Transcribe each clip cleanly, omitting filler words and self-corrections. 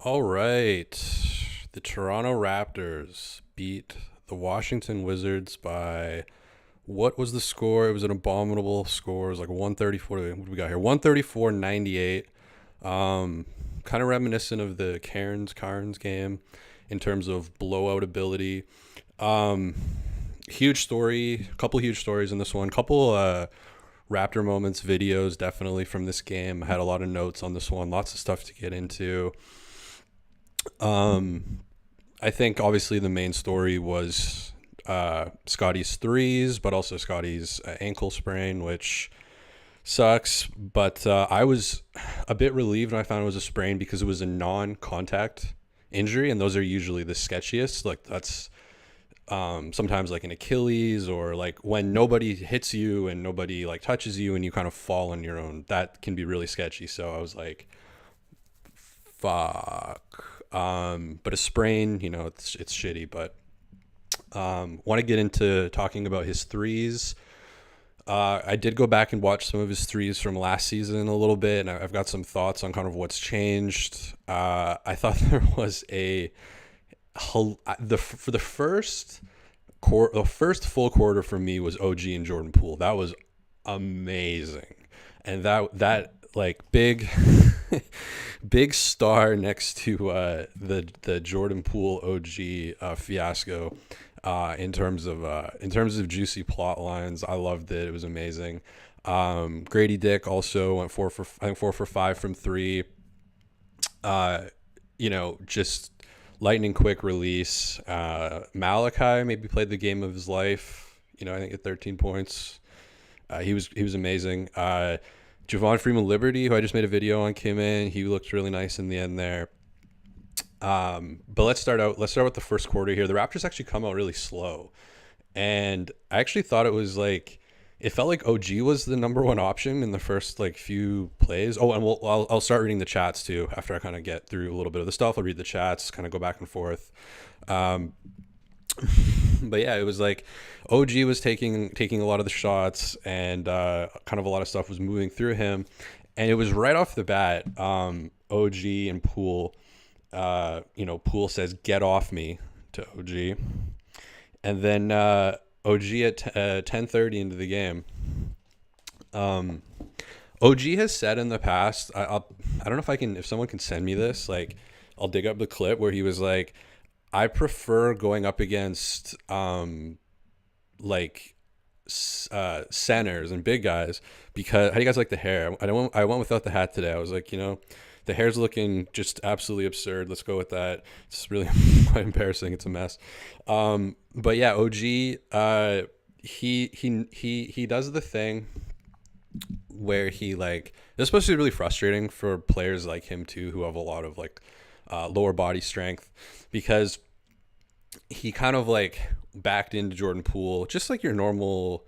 All right. The Toronto Raptors beat the Washington Wizards by what was the score? It was an abominable score. It was like 134. What do we got here? 134-98. Kind of reminiscent of the Cairns game in terms of blowout ability. Um, Huge story. A couple huge stories in this one. Couple Raptor moments videos definitely from this game. I had a lot of notes on this one. Lots of stuff to get into. Um, I think obviously the main story was Scotty's threes, but also Scotty's ankle sprain, which sucks. But I was a bit relieved when I found it was a sprain because it was a non-contact injury, and those are usually the sketchiest. Like that's sometimes like an Achilles, or like when nobody hits you and nobody like touches you and you kind of fall on your own. That can be really sketchy. So I was like, fuck. But a sprain, it's shitty. But want to get into talking about his threes. I did go back and watch some of his threes from last season a little bit, and I've got some thoughts on kind of what's changed. I thought there was for the first full quarter for me was OG and Jordan Poole. That was amazing, and that like big big star next to the Jordan Poole OG fiasco. In terms of juicy plot lines, I loved it. It was amazing. Grady Dick also went 4 for 5 from three. Just lightning quick release. Malachi maybe played the game of his life. I think at 13 points. He was amazing. Javon Freeman-Liberty, who I just made a video on, came in. He looked really nice in the end there. But let's start with the first quarter here. The Raptors actually come out really slow, and I actually thought it felt like OG was the number one option in the first like few plays. Oh, and I'll start reading the chats too after I kind of get through a little bit of the stuff. I'll read the chats, kind of go back and forth. But yeah, it was like OG was taking a lot of the shots, and kind of a lot of stuff was moving through him, and it was right off the bat. OG and Poole. Poole says, "Get off me," to OG. And then OG at 10:30 into the game. OG has said in the past, I don't know if someone can send me this, like I'll dig up the clip where he was like, I prefer going up against centers and big guys because how do you guys like the hair? I went without the hat today. I was like, the hair's looking just absolutely absurd. Let's go with that. It's really quite embarrassing. It's a mess. But yeah, OG, he does the thing where he like, it's supposed to be really frustrating for players like him too, who have a lot of like lower body strength, because he kind of like backed into Jordan Poole, just like your normal,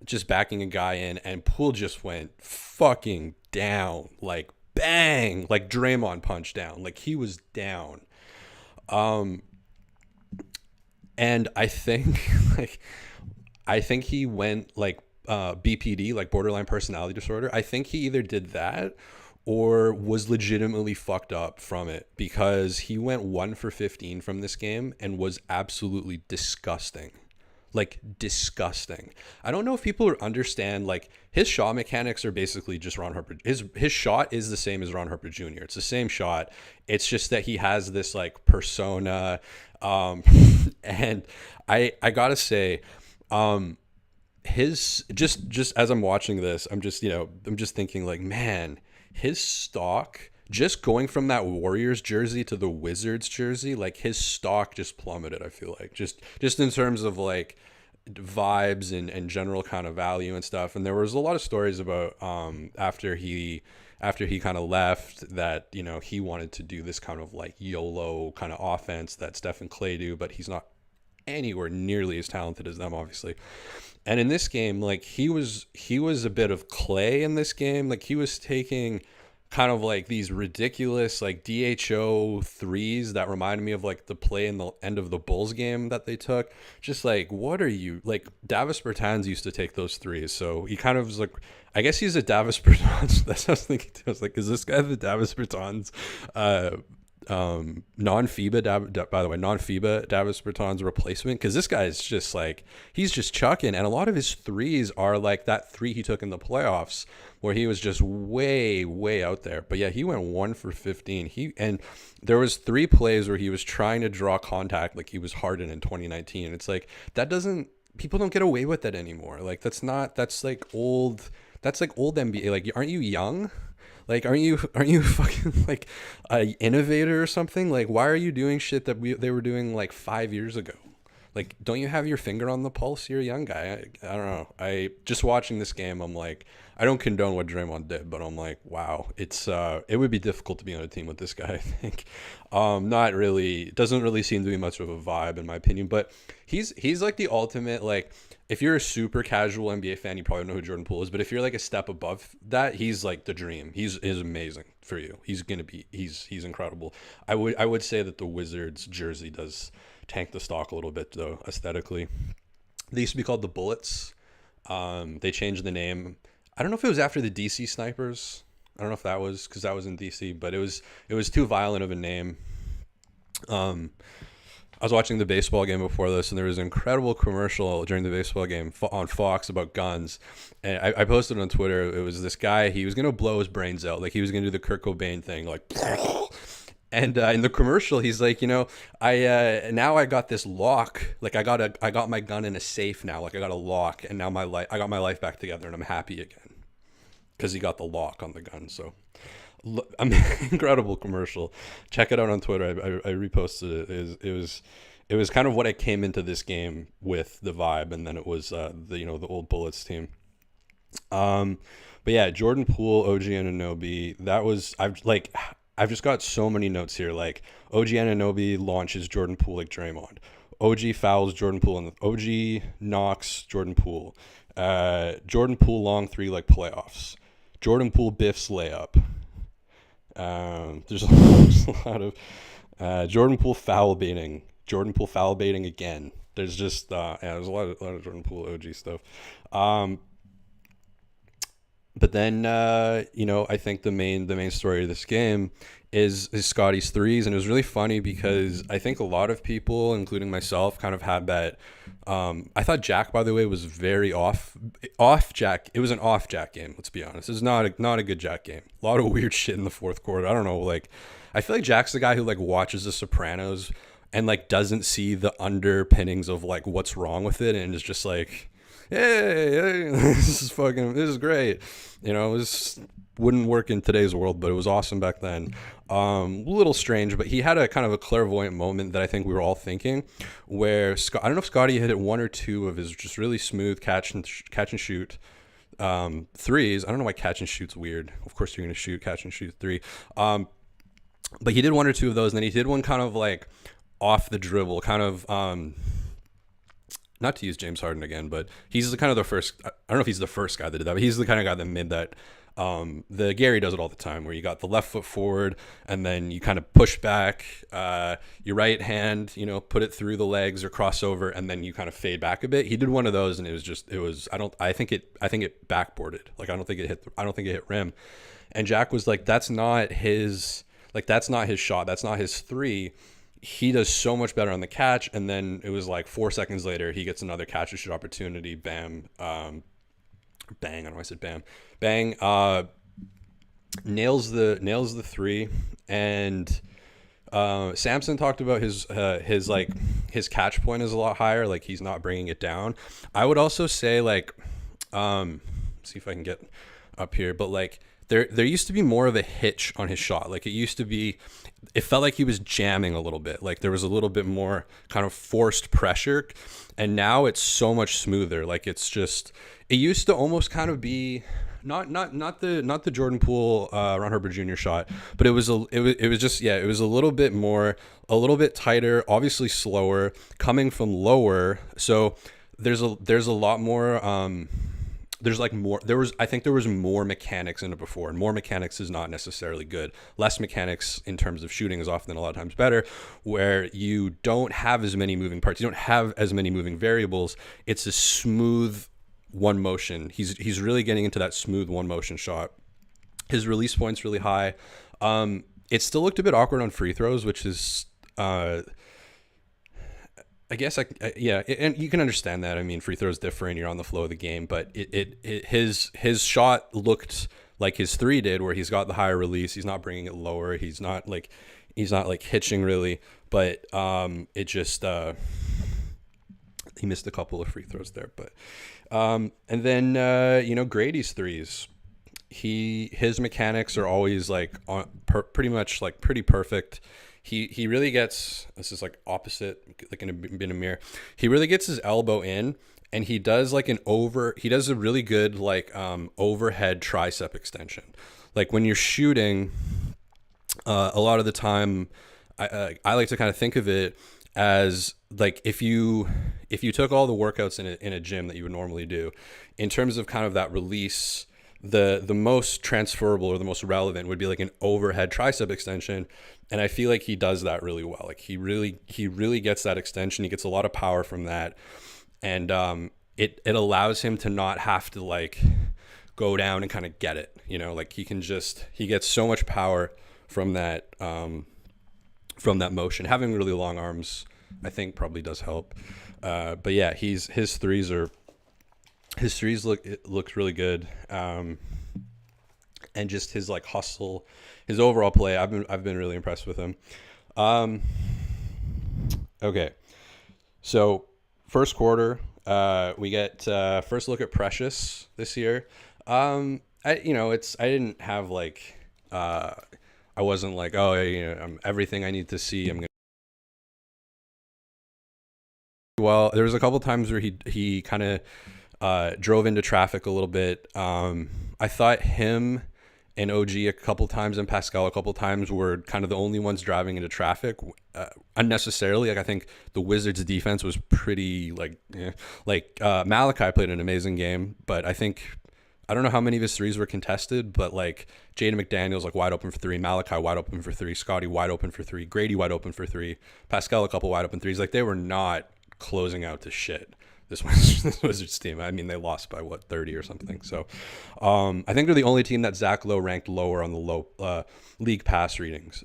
just backing a guy in, and Poole just went fucking down, like bang, like Draymond punch down, like he was down. And I think he went like BPD, like borderline personality disorder. I think he either did that or was legitimately fucked up from it, because he went 1 for 15 from this game and was absolutely disgusting. Like disgusting. I don't know if people understand, like his shot mechanics are basically just Ron Harper. His shot is the same as Ron Harper Jr. It's the same shot. It's just that he has this like persona. And I gotta say, his just as I'm watching this, I'm just thinking like, man, his stock, just going from that Warriors jersey to the Wizards jersey, like his stock just plummeted. I feel like just in terms of like vibes and general kind of value and stuff. And there was a lot of stories about after he kind of left that he wanted to do this kind of like YOLO kind of offense that Steph and Clay do, but he's not anywhere nearly as talented as them, obviously. And in this game, like he was a bit of Clay in this game. Like he was taking kind of like these ridiculous like DHO threes that reminded me of like the play in the end of the Bulls game that they took. Just like, what are you, like Davis Bertans used to take those threes. So he kind of was like, I guess he's a Davis Bertans. That's what I was thinking too. I was like, is this guy the Davis Bertans non-FIBA, by the way, non-FIBA Davis Bertans replacement, because this guy is just like, he's just chucking, and a lot of his threes are like that three he took in the playoffs where he was just way out there. But yeah, he went 1 for 15. And there was 3 plays where he was trying to draw contact like he was Harden in 2019. It's like, people don't get away with that anymore. Like, that's like old NBA. Like, aren't you young? Like, aren't you fucking like an innovator or something? Like, why are you doing shit that they were doing like 5 years ago? Like, don't you have your finger on the pulse? You're a young guy. I don't know. I just watching this game, I'm like, I don't condone what Draymond did, but I'm like, wow, it would be difficult to be on a team with this guy, I think. Not really, it doesn't really seem to be much of a vibe in my opinion, but he's like the ultimate, like, if you're a super casual NBA fan, you probably know who Jordan Poole is, but if you're like a step above that, he's like the dream. He's amazing for you. He's incredible. I would say that the Wizards jersey does tank the stock a little bit though, aesthetically. They used to be called the Bullets. They changed the name. I don't know if it was after the DC Snipers. I don't know if that was because that was in DC, but it was too violent of a name. I was watching the baseball game before this, and there was an incredible commercial during the baseball game on Fox about guns. And I posted on Twitter. It was this guy. He was going to blow his brains out. Like, he was going to do the Kurt Cobain thing, like, and in the commercial, he's like, now I got this lock. Like, I got my gun in a safe now. Like, I got a lock, and now I got my life back together, and I'm happy again because he got the lock on the gun. So, incredible commercial. Check it out on Twitter. I reposted it. It was kind of what I came into this game with, the vibe, and then it was the old Bullets team. But yeah, Jordan Poole, OG Anunoby. I've just got so many notes here. Like, OG Anunoby launches Jordan Poole like Draymond. OG fouls Jordan Poole, and OG knocks Jordan Poole. Jordan Poole long 3 like playoffs. Jordan Poole biffs layup. There's a lot of Jordan Poole foul baiting. Jordan Poole foul baiting again. There's just there's a lot of Jordan Poole OG stuff. But then I think the main story of this game is Scotty's threes, and it was really funny because I think a lot of people, including myself, kind of had that. I thought Jack, by the way, was very off Jack. It was an off Jack game. Let's be honest. It was not a good Jack game. A lot of weird shit in the fourth quarter. I don't know. Like, I feel like Jack's the guy who like watches The Sopranos and like doesn't see the underpinnings of like what's wrong with it, and is just like, hey, this is great. This wouldn't work in today's world, but it was awesome back then. A little strange, but he had a kind of a clairvoyant moment that I think we were all thinking, where I don't know if Scotty hit 1 or 2 of his just really smooth catch and shoot threes. I don't know why catch and shoot's weird. Of course you're going to catch and shoot 3. But he did 1 or 2 of those, and then he did one kind of like off the dribble, kind of not to use James Harden again, but he's the kind of the first. I don't know if he's the first guy that did that, but he's the kind of guy that made that. The Gary does it all the time, where you got the left foot forward, and then you kind of push back your right hand, put it through the legs or crossover, and then you kind of fade back a bit. He did one of those, and I think it backboarded. Like, I don't think it hit rim. And Jack was like, that's not his shot. That's not his 3. He does so much better on the catch. And then it was like 4 seconds later, he gets another catch and shoot opportunity. Bam. Bang. I don't know why I said bam. Bang. Nails the 3. And Samson talked about his catch point is a lot higher. Like, he's not bringing it down. I would also say, like, see if I can get up here, but like, there used to be more of a hitch on his shot. Like, it felt like he was jamming a little bit. Like, there was a little bit more kind of forced pressure, and now it's so much smoother. Like, it used to almost kind of be not the Jordan Poole Ron Herbert Jr. shot, but it was a little bit more, a little bit tighter, obviously slower, coming from lower. So there's a lot more. I think there was more mechanics in it before, and more mechanics is not necessarily good. Less mechanics in terms of shooting is often a lot of times better, where you don't have as many moving parts. You don't have as many moving variables. It's a smooth one motion. He's really getting into that smooth one motion shot. His release point's really high. it still looked a bit awkward on free throws, which is, I guess yeah, and you can understand that. I mean, free throws different. You're on the flow of the game, but his shot looked like his three did, where he's got the higher release. He's not bringing it lower. He's not like hitching really, but it just he missed a couple of free throws there. But and then Grady's threes. His mechanics are always like pretty much like pretty perfect. He really gets, this is like opposite, like in a mirror. He really gets his elbow in, and he does like he does a really good like overhead tricep extension. Like when you're shooting, a lot of the time, I like to kind of think of it as like if you took all the workouts in a gym that you would normally do, in terms of kind of that release, the most transferable or the most relevant would be like an overhead tricep extension. And I feel like he does that really well. Like he really gets that extension. He gets a lot of power from that. And it allows him to not have to like go down and kind of get it, like he gets so much power from that motion. Having really long arms, I think, probably does help. But yeah, his threes looks really good. And just his like hustle, his overall play, I've been really impressed with him. Okay, so first quarter, we get first look at Precious this year. I didn't have like I wasn't like, oh, I'm everything I need to see. Well, there was a couple times where he kind of drove into traffic a little bit. I thought him and OG a couple times and Pascal a couple times were kind of the only ones driving into traffic unnecessarily. Like I think the Wizards' defense was pretty Malachi played an amazing game, but I don't know how many of his threes were contested, but like Jr McDaniels like wide open for three, Malachi wide open for three, Scotty wide open for three, Grady wide open for three, Pascal a couple wide open threes. Like they were not closing out to shit. This Wizards team. I mean, they lost by 30 or something. So I think they're the only team that Zach Lowe ranked lower on the low league pass ratings.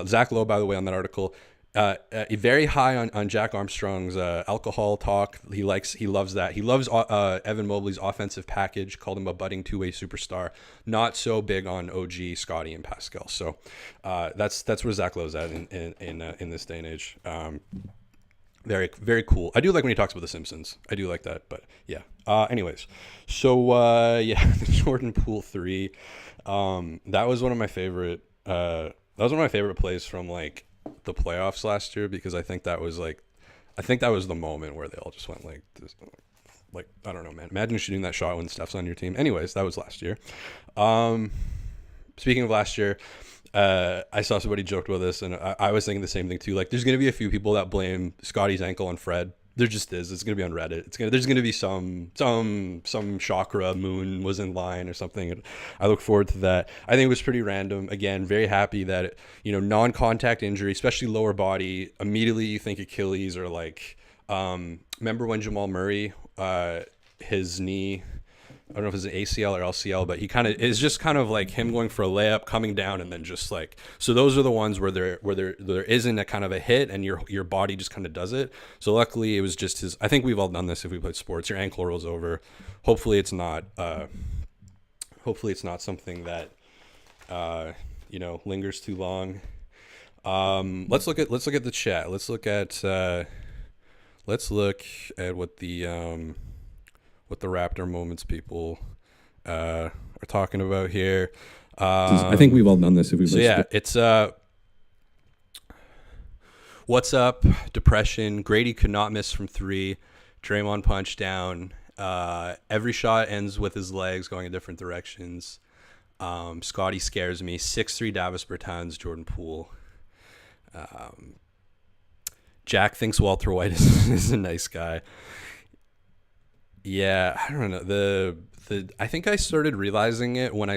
Zach Lowe, by the way, on that article, very high on Jack Armstrong's alcohol talk. He loves that. He loves Evan Mobley's offensive package. Called him a budding two-way superstar. Not so big on OG, Scotty, and Pascal. So that's where Zach Lowe's at in this day and age. Very, very cool. I do like when he talks about The Simpsons. I do like that, but yeah. Anyways, so yeah, the Jordan Poole 3. That was one of my favorite. That was one of my favorite plays from like the playoffs last year, because I think that was the moment where they all just went like this. Like I don't know, man. Imagine shooting that shot when Steph's on your team. Anyways, that was last year. Speaking of last year. I saw somebody joked with this, and I was thinking the same thing too. Like, there's gonna be a few people that blame Scotty's ankle on Fred. There just is. It's gonna be on Reddit. There's gonna be some chakra moon was in line or something. And I look forward to that. I think it was pretty random. Again, very happy that non-contact injury, especially lower body. Immediately you think Achilles or like. Remember when Jamal Murray, his knee. I don't know if it's an ACL or LCL, but it's just kind of like him going for a layup, coming down, and then just like, so those are the ones where there isn't a kind of a hit and your body just kind of does it. So luckily it was just his. I think we've all done this if we played sports. Your ankle rolls over. Hopefully it's not something that lingers too long. Let's look at the chat. Let's look at what the Raptor moments people are talking about here. I think we've all done this. It's what's up? Depression. Grady could not miss from three. Draymond punch down. Every shot ends with his legs going in different directions. Scotty scares me. 6'3" Davis Bertans. Jordan Poole. Jack thinks Walter White is a nice guy. Yeah, I don't know. I think I started realizing it when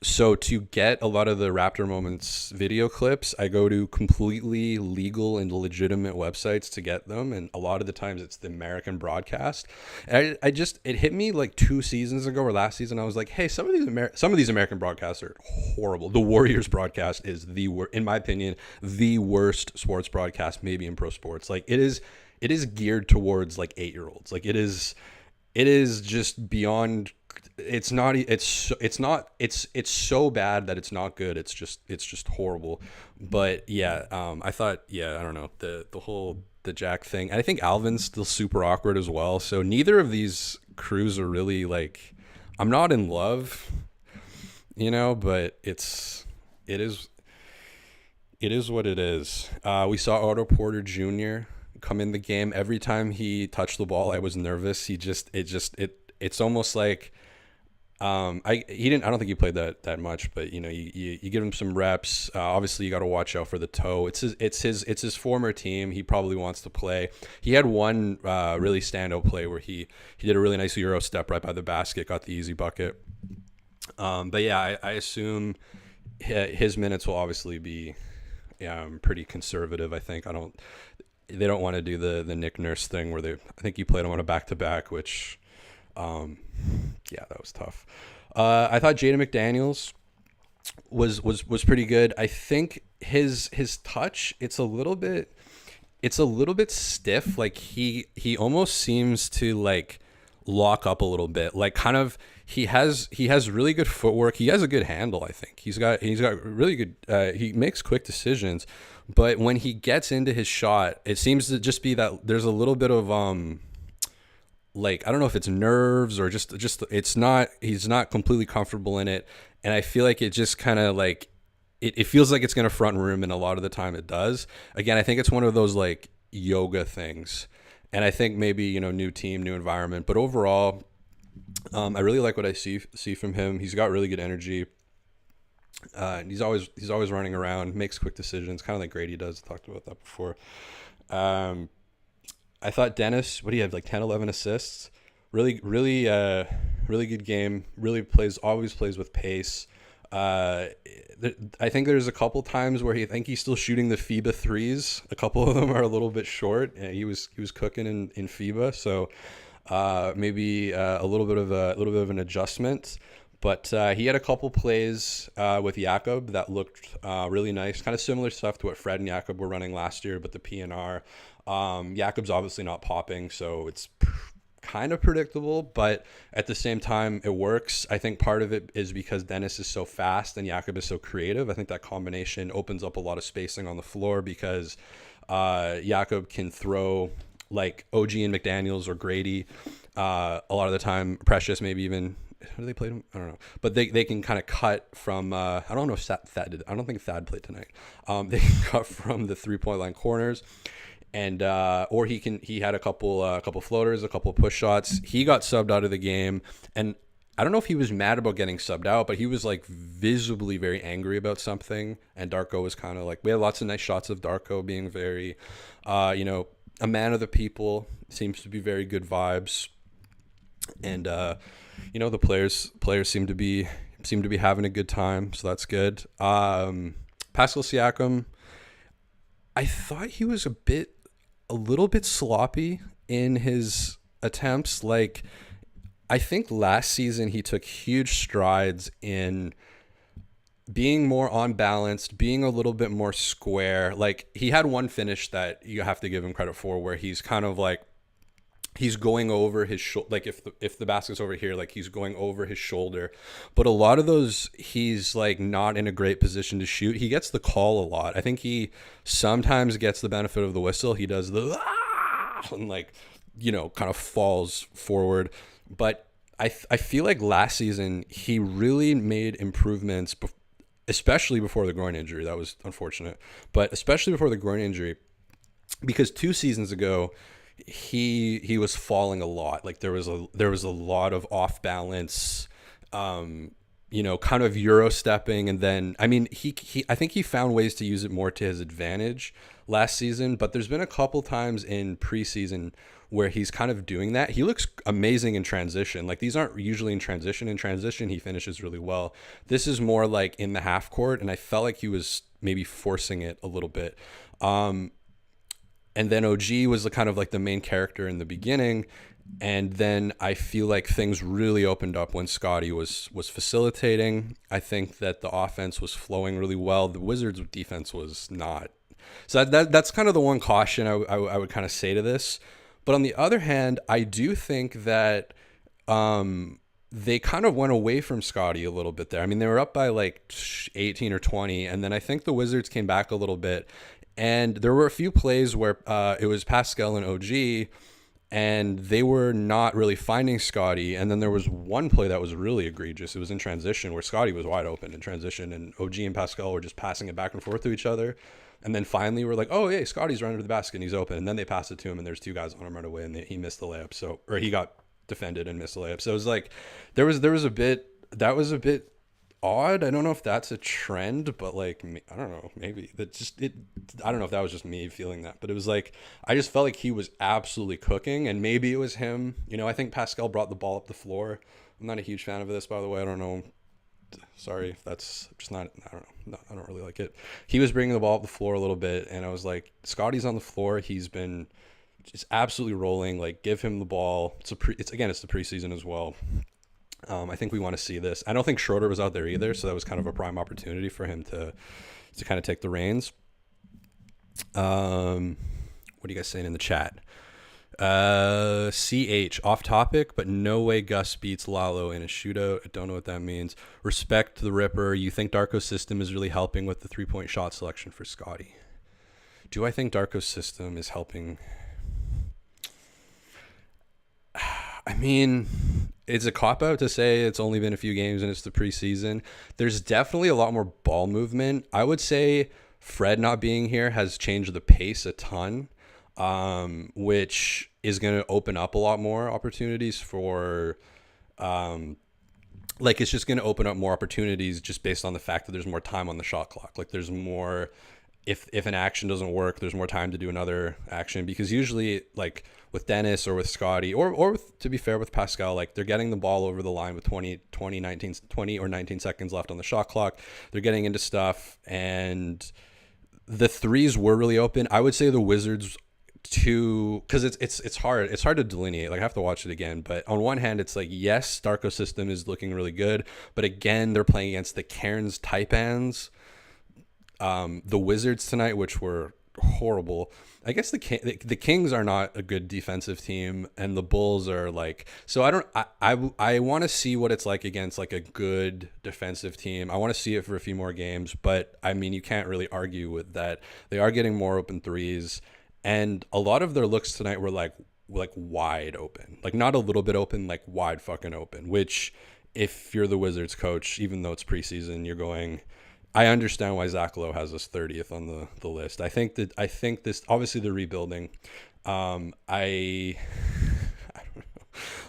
So to get a lot of the Raptor Moments video clips, I go to completely legal and legitimate websites to get them, and a lot of the times it's the American broadcast. And I just it hit me like 2 seasons ago or last season. I was like, hey, some of these American broadcasts are horrible. The Warriors broadcast is in my opinion, the worst sports broadcast maybe in pro sports. Like it is geared towards like 8-year-olds. Like it is just beyond. It's not it's so bad that it's not good. It's just horrible. But yeah, I thought, yeah, I don't know, the Jack thing, and I think Alvin's still super awkward as well. So neither of these crews are really like, I'm not in love, but it is what it is. We saw Otto Porter Jr. come in the game. Every time he touched the ball, I was nervous. It's almost like, I don't think he played that much, but you give him some reps. Obviously you got to watch out for the toe. It's his former team. He probably wants to play. He had one really standout play where he did a really nice Euro step right by the basket, got the easy bucket. But yeah, I assume his minutes will obviously be pretty conservative. I think they don't want to do the Nick Nurse thing where I think he played him on a back-to-back, which yeah, that was tough. I thought Jr and McDaniels was pretty good. I think his touch, it's a little bit stiff. Like he almost seems to like lock up a little bit. Like kind of he has really good footwork. He has a good handle. I think he's got really good. He makes quick decisions, but when he gets into his shot, it seems to just be that there's a little bit of like, I don't know if it's nerves or just he's not completely comfortable in it. And I feel like it just kind of like, it feels like it's going to front room, and a lot of the time it does. Again, I think it's one of those like yoga things. And I think maybe, new team, new environment, but overall, I really like what I see from him. He's got really good energy. And he's always running around, makes quick decisions, kind of like Grady does. Talked about that before. I thought Dennis, what do you have, like 10, 11 assists? Really good game. Always plays with pace. I think there's a couple times where he's still shooting the FIBA threes. A couple of them are a little bit short. And he was cooking in FIBA, so maybe a little bit of an adjustment. But he had a couple plays with Jakob that looked really nice, kind of similar stuff to what Fred and Jakob were running last year, but the PNR. Jakob's obviously not popping, so it's kind of predictable, but at the same time, it works. I think part of it is because Dennis is so fast and Jakob is so creative. I think that combination opens up a lot of spacing on the floor because Jakob can throw like OG and McDaniels or Grady. A lot of the time, Precious, maybe even. How do they play him? I don't know, but they can kind of cut from. I don't know if Thad did. I don't think Thad played tonight. They can cut from the 3-point line corners, and or he had a couple floaters, a couple push shots. He got subbed out of the game, and I don't know if he was mad about getting subbed out, but he was like visibly very angry about something. And Darko was kind of like, we had lots of nice shots of Darko being very, a man of the people. Seems to be very good vibes, and the players seem to be having a good time, so that's good. Pascal Siakam, I thought he was a little bit sloppy in his attempts. Like, I think last season he took huge strides in being more unbalanced, being a little bit more square. Like, he had one finish that you have to give him credit for where he's kind of like, he's going over his shoulder. Like if the basket's over here, like he's going over his shoulder. But a lot of those, he's like not in a great position to shoot. He gets the call a lot. I think he sometimes gets the benefit of the whistle. He does the and like, kind of falls forward. But I feel like last season he really made improvements, especially before the groin injury. That was unfortunate, but especially before the groin injury, because 2 seasons ago, he was falling a lot. Like there was a lot of off balance, kind of Euro stepping. And then, I mean, I think he found ways to use it more to his advantage last season, but there's been a couple times in preseason where he's kind of doing that. He looks amazing in transition. Like, these aren't usually in transition. In transition, he finishes really well. This is more like in the half court, and I felt like he was maybe forcing it a little bit. And then OG was kind of like the main character in the beginning. And then I feel like things really opened up when Scotty was facilitating. I think that the offense was flowing really well. The Wizards' defense was not. So that's kind of the one caution I would kind of say to this. But on the other hand, I do think that they kind of went away from Scotty a little bit there. I mean, they were up by like 18 or 20, and then I think the Wizards came back a little bit. And there were a few plays where it was Pascal and OG, and they were not really finding Scotty. And then there was one play that was really egregious. It was in transition where Scotty was wide open in transition, and OG and Pascal were just passing it back and forth to each other. And then finally we're like, oh, yeah, Scotty's running to the basket and he's open. And then they pass it to him and there's two guys on him right away, and he missed the layup. Or he got defended and missed the layup. So it was like there was a bit odd. I don't know if that's a trend, but like, I don't know, maybe I don't know if that was just me feeling that, but it was like, I just felt like he was absolutely cooking, and maybe it was him. I think Pascal brought the ball up the floor. I'm not a huge fan of this, by the way. I don't know. Sorry if that's just not, I don't know. I don't really like it. He was bringing the ball up the floor a little bit, and I was like, Scotty's on the floor. He's been just absolutely rolling. Like, give him the ball. It's the preseason as well. I think we want to see this. I don't think Schroder was out there either, so that was kind of a prime opportunity for him to kind of take the reins. What are you guys saying in the chat? CH, off topic, but no way Gus beats Lalo in a shootout. I don't know what that means. Respect the Ripper. You think Darko's system is really helping with the 3-point shot selection for Scotty? Do I think Darko's system is helping? I mean, it's a cop-out to say it's only been a few games and it's the preseason. There's definitely a lot more ball movement. I would say Fred not being here has changed the pace a ton, which is going to open up a lot more opportunities for, it's just going to open up more opportunities just based on the fact that there's more time on the shot clock. Like, there's more, if an action doesn't work, there's more time to do another action, because usually, like with Dennis or with Scotty or with, to be fair, with Pascal, like, they're getting the ball over the line with 20 or 19 seconds left on the shot clock. They're getting into stuff, and the threes were really open. I would say the Wizards because it's hard to delineate. Like, I have to watch it again, but on one hand, it's like, yes, Darko's system is looking really good, but again, they're playing against the Cairns Taipans, the Wizards tonight, which were horrible. I guess the Kings are not a good defensive team, and the Bulls are like, so I want to see what it's like against like a good defensive team. I want to see it for a few more games, but I mean, you can't really argue with that. They are getting more open threes, and a lot of their looks tonight were like wide open, like not a little bit open, like wide fucking open, which if you're the Wizards coach, even though it's preseason, you're going, I understand why Zach Lowe has us 30th on the list. I think this, obviously they're rebuilding. I don't know.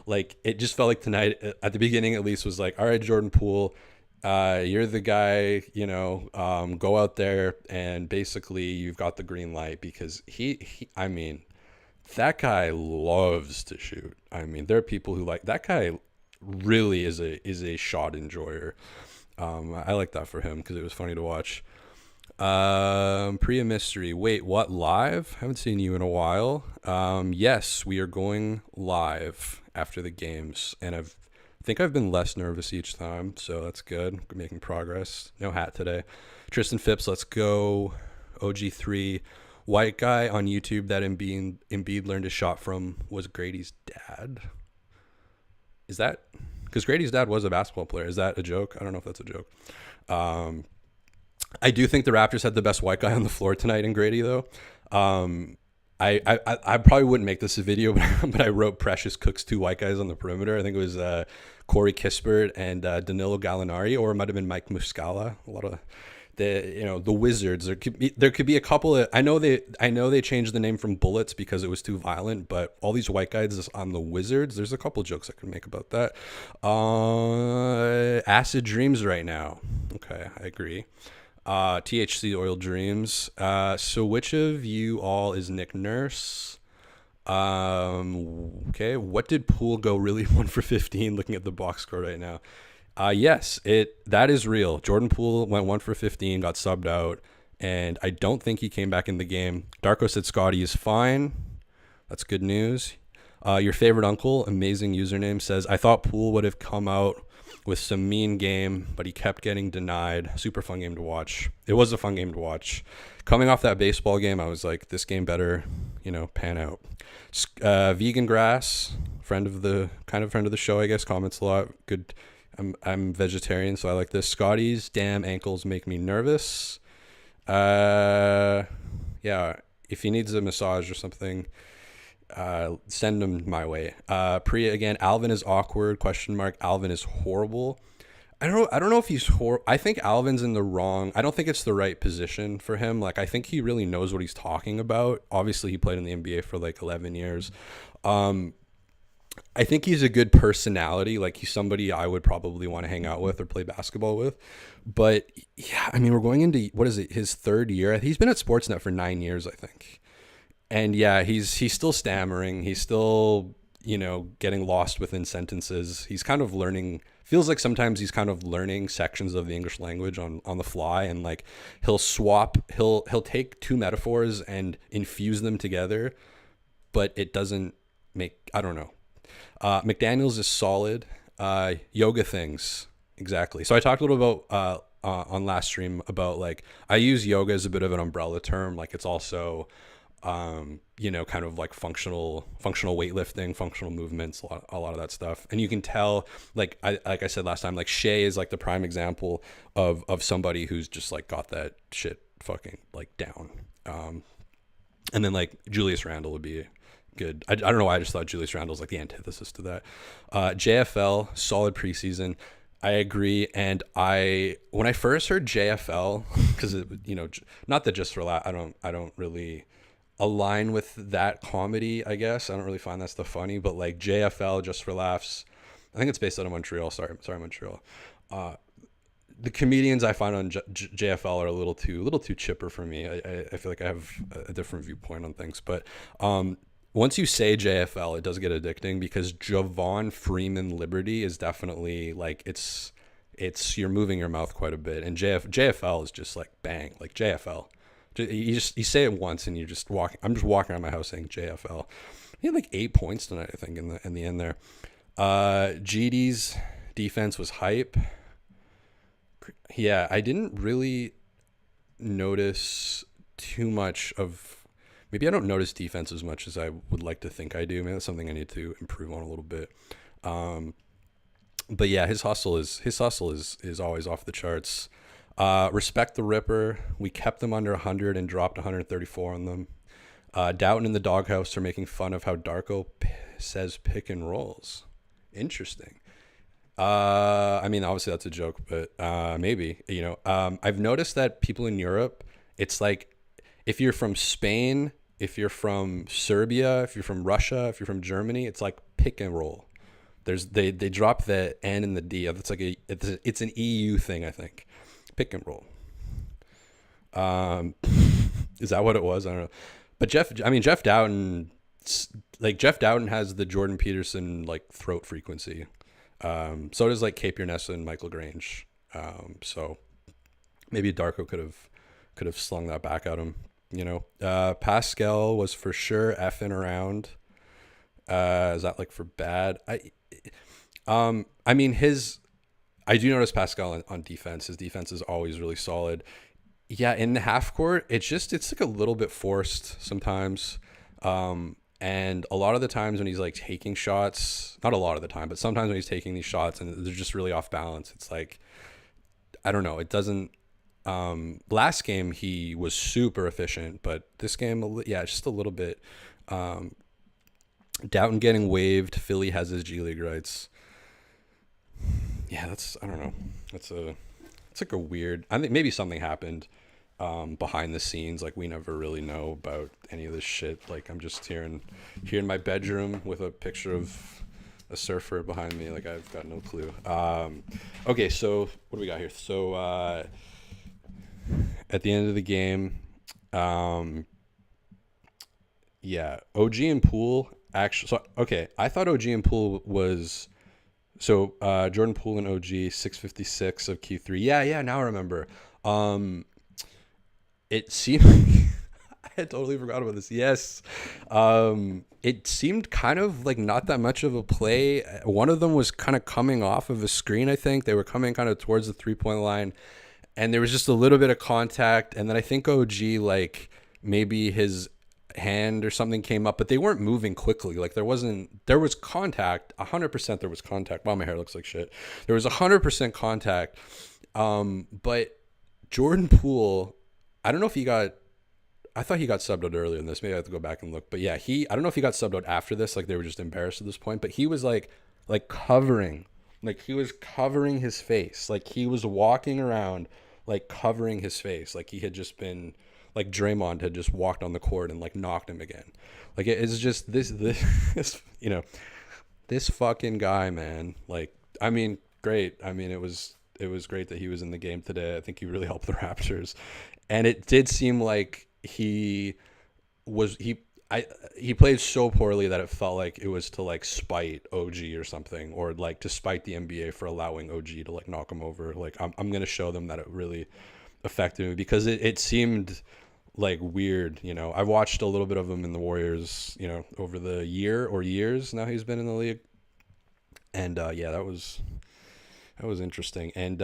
Like, it just felt like tonight at the beginning, at least, was like, all right, Jordan Poole, you're the guy, go out there and basically you've got the green light, because I mean, that guy loves to shoot. I mean, there are people who like that guy. Really is a shot enjoyer. I like that for him because it was funny to watch. Priya Mystery. Wait, what? Live? Haven't seen you in a while. Yes, we are going live after the games, and I think I've been less nervous each time, so that's good. We're making progress. No hat today. Tristan Phipps, let's go. OG3. White guy on YouTube that Embiid learned his shot from was Grady's dad. Is that because Grady's dad was a basketball player? Is that a joke? I don't know if that's a joke. I do think the Raptors had the best white guy on the floor tonight in Grady, though. I probably wouldn't make this a video, but I wrote Precious Cook's two white guys on the perimeter. I think it was Corey Kispert and Danilo Gallinari, or it might have been Mike Muscala. the Wizards. There could be a couple of, I know they changed the name from Bullets because it was too violent, but all these white guys on the Wizards, there's a couple jokes I could make about that. Acid dreams right now. Okay, I agree. THC oil dreams. So which of you all is Nick Nurse? Okay, what did Poole go really 1 for 15? Looking at the box score right now. Yes, that is real. Jordan Poole went 1 for 15, got subbed out, and I don't think he came back in the game. Darko said Scotty is fine. That's good news. Your favorite uncle, amazing username, says, I thought Poole would have come out with some mean game, but he kept getting denied. Super fun game to watch. It was a fun game to watch. Coming off that baseball game, I was like, this game better, pan out. Vegan Grass, friend of the show, I guess, comments a lot. Good. I'm vegetarian, so I like this. Scotty's damn ankles make me nervous. Yeah, if he needs a massage or something, send him my way. Priya again. Alvin is awkward? ? Alvin is horrible. I don't know if he's I think Alvin's in the wrong. I don't think it's the right position for him. Like, I think he really knows what he's talking about. Obviously, he played in the NBA for like 11 years. I think he's a good personality. Like, he's somebody I would probably want to hang out with or play basketball with. But yeah, I mean, we're going into, what is it, his third year? He's been at Sportsnet for 9 years, I think. And yeah, he's still stammering. He's still, getting lost within sentences. He's kind of learning, feels like sometimes he's kind of learning sections of the English language on the fly. And like, he'll take two metaphors and infuse them together, but it doesn't make, I don't know. McDaniels is solid. Yoga things. Exactly. So I talked a little about, on last stream about, like, I use yoga as a bit of an umbrella term. Like, it's also, kind of like functional weightlifting, functional movements, a lot of that stuff. And you can tell, like I said last time, like Shea is like the prime example of somebody who's just like got that shit fucking like down. And then like Julius Randle would be good. I don't know why I just thought Julius Randle's like the antithesis to that. JFL, solid preseason. I agree. And when I first heard JFL, because not that just for I don't really align with that comedy, I guess. I don't really find that stuff funny, but like JFL, just for laughs. I think it's based out of Montreal. Sorry, Montreal. The comedians I find on JFL are a little too chipper for me. I feel like I have a different viewpoint on things, but once you say JFL, it does get addicting because Javon Freeman-Liberty is definitely like, it's you're moving your mouth quite a bit, and JFL is just like bang, like JFL. You say it once and you just walk. I'm just walking around my house saying JFL. He had like 8 points tonight, I think, in the end there. GD's defense was hype. Yeah, I didn't really notice too much of. Maybe I don't notice defense as much as I would like to think I do. Maybe that's something I need to improve on a little bit. But yeah, his hustle is always off the charts. Respect the Ripper. We kept them under 100 and dropped 134 on them. Doughton and the Doghouse are making fun of how Darko says pick and rolls. Interesting. I mean, obviously that's a joke, but maybe, I've noticed that people in Europe, it's like, if you're from Spain, if you're from Serbia, if you're from Russia, if you're from Germany, it's like pick and roll. They drop the N and the D. It's like it's an EU thing, I think. Pick and roll. Is that what it was? I don't know. But Jeff Doughton, Jeff Doughton has the Jordan Peterson like throat frequency. So does like Cape Nessa and Michael Grange. So maybe Darko could have slung that back at him. Pascal was for sure effing around. Is that like for bad? I do notice Pascal on defense. His defense is always really solid. Yeah, in the half court, it's like a little bit forced sometimes. And a lot of the times when he's like taking shots, not a lot of the time, but sometimes when he's taking these shots and they're just really off balance, it's like, I don't know. It doesn't, last game he was super efficient, but this game, yeah, just a little bit. Doughton getting waived. Philly has his G League rights. Yeah, I don't know. It's it's like a weird. I think maybe something happened behind the scenes. Like we never really know about any of this shit. Like I'm just here in my bedroom with a picture of a surfer behind me. Like I've got no clue. Okay, so what do we got here? So at the end of the game, yeah, OG and Poole actually. So okay, I thought OG and Poole was. So Jordan Poole and OG 656 of Q3. Yeah. Now I remember. It seemed I had totally forgot about this. Yes. It seemed kind of like not that much of a play. One of them was kind of coming off of a screen, I think. They were coming kind of towards the 3-point line, and there was just a little bit of contact. And then I think OG, like maybe his hand or something came up, but they weren't moving quickly. Like there was contact, 100% there was contact. Wow, my hair looks like shit. There was 100% contact. But Jordan Poole, I don't know if I thought he got subbed out earlier in this. Maybe I have to go back and look. But yeah, I don't know if he got subbed out after this. Like they were just embarrassed at this point. But he was like covering. Like he was covering his face. Like he was walking around like covering his face. Like he had just been, like Draymond had just walked on the court and like knocked him again. Like it's just this this fucking guy, man. Like, I mean, great. I mean, it was great that he was in the game today. I think he really helped the Raptors. And it did seem like he played so poorly that it felt like it was to like spite OG or something, or like to spite the NBA for allowing OG to like knock him over. Like I'm going to show them that it really affected me, because it seemed like weird. I watched a little bit of him in the Warriors, over the years now he's been in the league. And yeah, that was interesting. And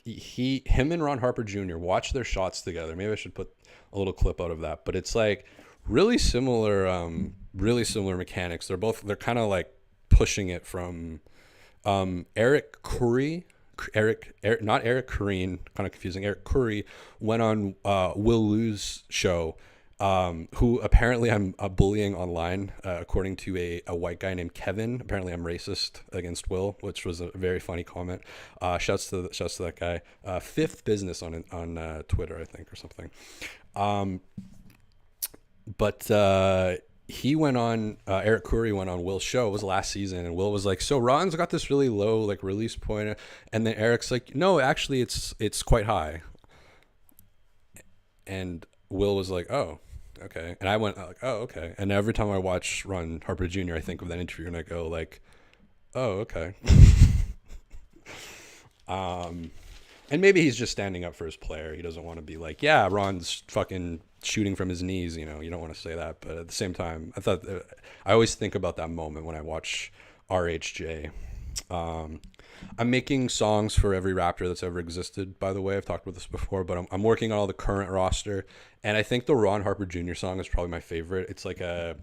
him and Ron Harper Jr. watched their shots together. Maybe I should put a little clip out of that, but it's like really similar mechanics. They're kind of like pushing it from Eric Curry, not Eric Curry, kind of confusing. Eric Curry went on Will Liu's show, who apparently I'm bullying online, according to a white guy named Kevin. Apparently I'm racist against Will, which was a very funny comment. Shouts to that guy. Fifth business on Twitter, I think, or something. But he went on, Eric Curry went on Will's show. It was last season, and Will was like, so Ron's got this really low like release point, and then Eric's like, no, actually it's quite high. And Will was like, oh, okay. And I went like, oh, okay. And every time I watch Ron Harper Jr., I think of that interview and I go like, oh, okay. And maybe he's just standing up for his player. He doesn't want to be like, yeah, Ron's fucking shooting from his knees. You don't want to say that. But at the same time, I always think about that moment when I watch RHJ. I'm making songs for every Raptor that's ever existed, by the way. I've talked about this before, but I'm working on all the current roster. And I think the Ron Harper Jr. song is probably my favorite. It's like a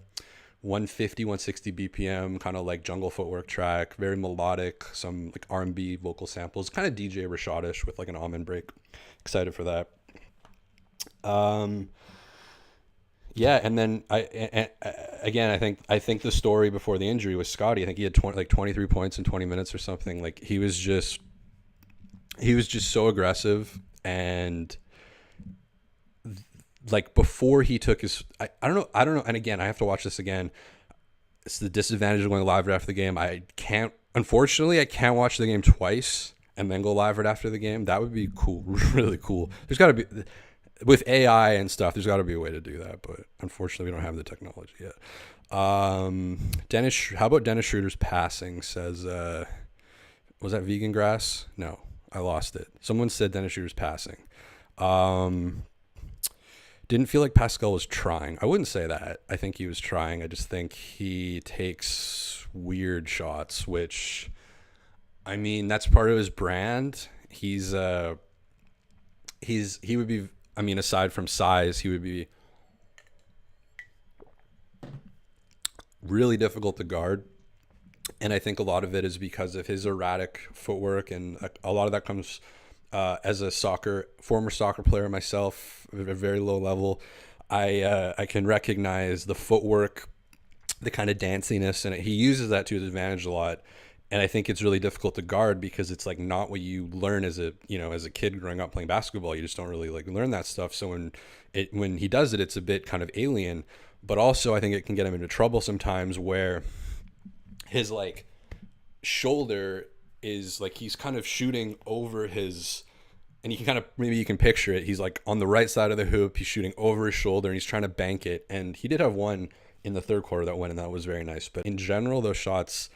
150, 160 BPM, kind of like jungle footwork track, very melodic, some like R&B vocal samples, kind of DJ Rashad-ish with like an almond break. Excited for that. Yeah, and then I think the story before the injury was Scotty. I think he had 23 points in 20 minutes or something. Like he was just so aggressive, and like before he took his I don't know, and again, I have to watch this again. It's the disadvantage of going live right after the game. Unfortunately I can't watch the game twice and then go live right after the game. That would be cool. Really cool. There's got to be, with AI and stuff, there's got to be a way to do that, but unfortunately we don't have the technology yet. How about Dennis Schroder's passing? Says was that vegan grass? No, I lost it. Someone said Dennis Schroder's passing. Didn't feel like Pascal was trying. I wouldn't say that. I think he was trying. I just think he takes weird shots, which, I mean, that's part of his brand. He would be, I mean, aside from size, he would be really difficult to guard. And I think a lot of it is because of his erratic footwork, and a lot of that comes as a former soccer player myself, at a very low level. I can recognize the footwork, the kind of danciness, and he uses that to his advantage a lot. And I think it's really difficult to guard because it's like not what you learn as a, as a kid growing up playing basketball. You just don't really like learn that stuff. So when he does it, it's a bit kind of alien, but also I think it can get him into trouble sometimes where his like shoulder is like, he's kind of shooting over his, and you can kind of, maybe you can picture it. He's like on the right side of the hoop. He's shooting over his shoulder and he's trying to bank it. And he did have one in the third quarter that went, and that was very nice. But in general, those shots,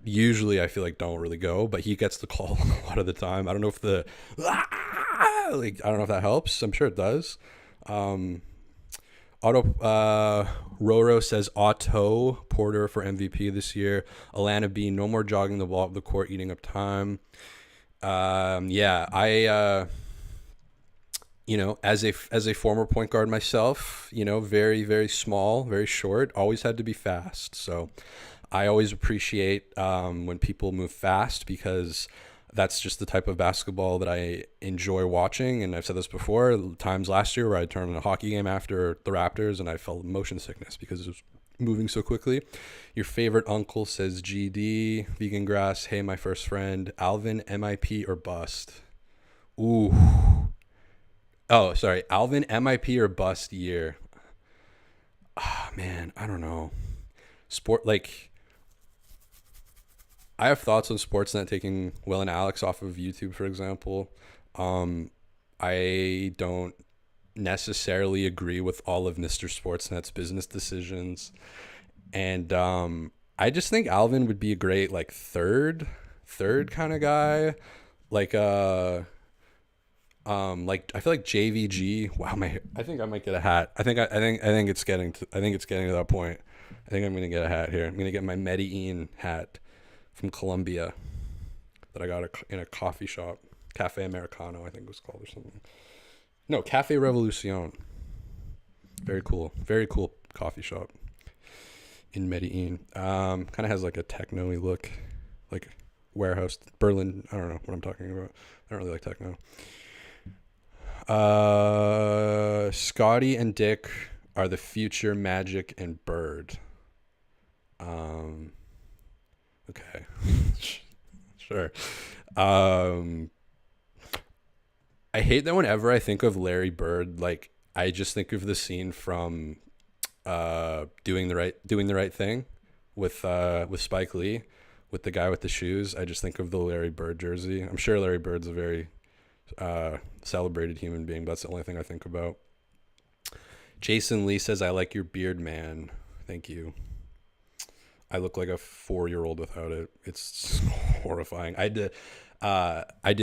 usually I feel like don't really go, but he gets the call a lot of the time. I don't know if I don't know if that helps. I'm sure it does. Roro says Otto Porter for MVP this year. Alana B, no more jogging the ball up the court, eating up time. As a former point guard myself, very, very small, very short, always had to be fast. So I always appreciate when people move fast because that's just the type of basketball that I enjoy watching. And I've said this before, times last year where I turned on a hockey game after the Raptors and I felt motion sickness because it was moving so quickly. Your favorite uncle says GD, vegan grass. Hey, my first friend, Alvin, MIP or bust? Ooh. Oh, sorry. Alvin, MIP or bust year? Man, I don't know. I have thoughts on Sportsnet taking Will and Alex off of YouTube, for example. I don't necessarily agree with all of Mr. Sportsnet's business decisions. And I just think Alvin would be a great third kind of guy. I feel like JVG. Wow, I think I might get a hat. I think it's getting to that point. I think I'm gonna get a hat here. I'm gonna get my Medellin hat from Colombia that I got in a coffee shop, Cafe Americano, I think it was called, or something. No, Cafe Revolucion. Very cool coffee shop in Medellin. Kind of has like a techno-y look, like warehouse, Berlin. I don't know what I'm talking about. I don't really like techno. Scotty and Dick are the future Magic and Bird. Okay. Sure. I hate that whenever I think of Larry Bird, I just think of the scene from doing the right thing with Spike Lee, with the guy with the shoes. I just think of the Larry Bird jersey. I'm sure Larry Bird's a very celebrated human being, but that's the only thing I think about. Jason Lee says, I like your beard, man. Thank you. I look like a 4-year-old without it. It's horrifying. I did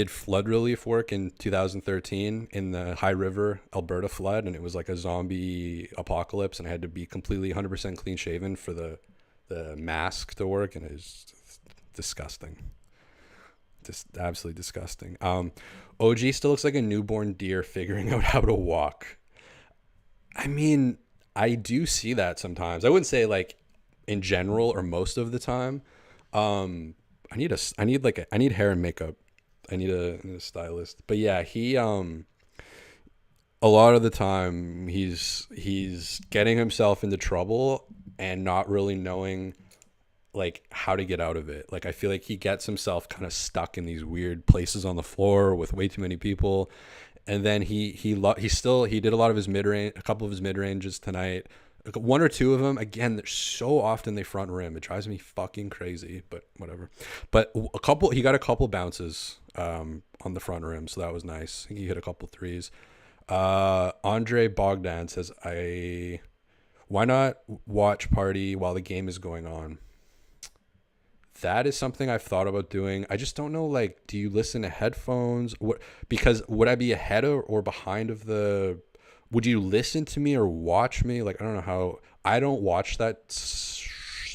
flood relief work in 2013 in the High River, Alberta flood, and it was like a zombie apocalypse, and I had to be completely 100% clean shaven for the mask to work, and it was disgusting. Just absolutely disgusting. OG still looks like a newborn deer figuring out how to walk. I mean, I do see that sometimes. I wouldn't say in general or most of the time. I need hair and makeup. I need a stylist. But yeah, he a lot of the time he's getting himself into trouble and not really knowing how to get out of it. I feel like he gets himself kind of stuck in these weird places on the floor with way too many people. And then he did a lot of his mid-range, a couple of his mid-ranges tonight. One or two of them, again, so often they front rim. It drives me fucking crazy, but whatever. But he got a couple bounces on the front rim, so that was nice. He hit a couple threes. Andre Bogdan says, why not watch party while the game is going on? That is something I've thought about doing. I just don't know, do you listen to headphones? Because would I be ahead or behind of the... Would you listen to me or watch me? I don't know how... I don't watch that...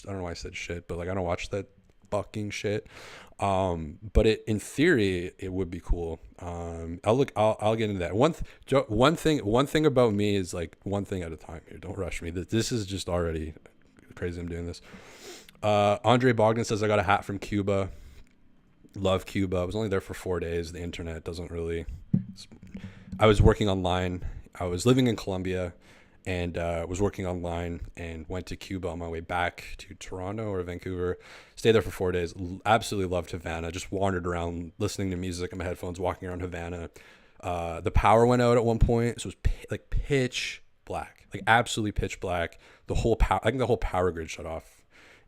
I don't know why I said shit, but I don't watch that fucking shit. But in theory, it would be cool. I'll get into that. One thing about me is one thing at a time here. Don't rush me. This is just already crazy I'm doing this. Andre Bogdan says, I got a hat from Cuba. Love Cuba. I was only there for 4 days. The internet doesn't really... I was working online. I was living in Colombia, and was working online and went to Cuba on my way back to Toronto or Vancouver. Stayed there for 4 days. Absolutely loved Havana. Just wandered around listening to music in my headphones, walking around Havana. The power went out at one point, so it was like pitch black, like absolutely pitch black. The whole I think the whole power grid shut off,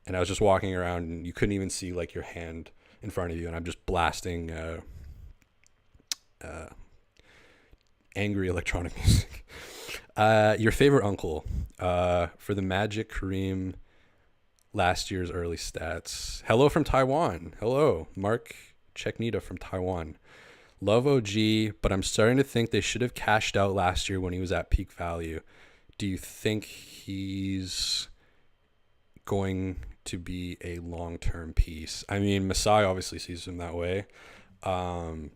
and I was just walking around, and you couldn't even see like your hand in front of you, and I'm just blasting angry electronic music. Your favorite uncle for the Magic Kareem last year's early stats. Hello from Taiwan. Hello, Mark Cheknita from Taiwan. Love OG, but I'm starting to think they should have cashed out last year when he was at peak value. Do you think he's going to be a long-term piece? I mean, Masai obviously sees him that way. I'm